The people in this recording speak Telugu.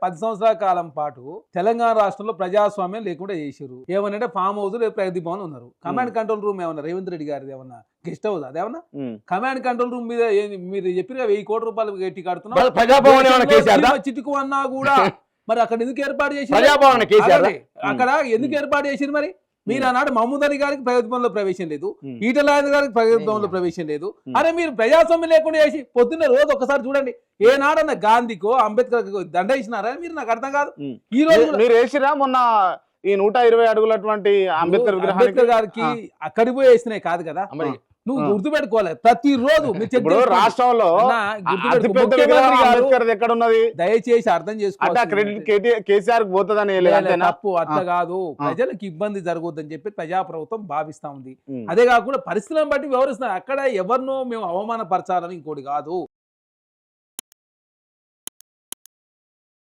10 సంవత్సరాల కాలం పాటు తెలంగాణ రాష్ట్రంలో ప్రజాస్వామ్యం లేకుండా చేసారు. ఏమనంటే ఫామ్ హౌస్ లేదు, ప్రగతి భవన్ ఉన్నారు. కమాండ్ కంట్రోల్ రూమ్ ఏమన్నా రేవంత్ రెడ్డి గారిది ఏమన్నా గెస్ట్ హౌస్ అదేమన్నా? కమాండ్ కంట్రోల్ రూమ్ మీద మీరు చెప్పిన 1000 కోట్ల రూపాయలు గట్టి కడుతున్నారు చిటుకు అన్నా కూడా మరి అక్కడ ఎందుకు ఏర్పాటు చేసి అక్కడ ఎందుకు ఏర్పాటు చేసింది? మరి మీరు ఆనాడు మహమూద్ అలీ గారికి ప్రగతి భవన్లో ప్రవేశం లేదు, ఈటల గారికి ప్రగతి భవన్లో ప్రవేశం లేదు. అరే మీరు ప్రజాస్వామ్యం లేకుండా చేసి పొద్దున్న రోజు ఒకసారి చూడండి, ఏనాడన్న గాంధీకో అంబేద్కర్ దండ ఇచ్చినారా మీరు? నాకు అర్థం కాదు. ఈ రోజు మీరు వేసిరా మొన్న ఈ 120 అడుగులటువంటి అంబేద్కర్ గారికి అక్కడికి పోయి వేసినాయి కాదు కదా. నువ్వు గుర్తుపెట్టుకోవాలి ప్రతిరోజు రాష్ట్రంలో ఎక్కడ ఉన్నది దయచేసి అర్థం చేసుకోవాలి. కేసీఆర్ పోతుందని తప్పు అట్లా కాదు, ప్రజలకు ఇబ్బంది జరగొద్దని చెప్పి ప్రజాప్రభుత్వం భావిస్తా ఉంది. అదే కాకుండా పరిస్థితులను బట్టి వ్యవహరిస్తున్నారు. అక్కడ ఎవరినో మేము అవమానపరచాలని ఇంకోటి కాదు.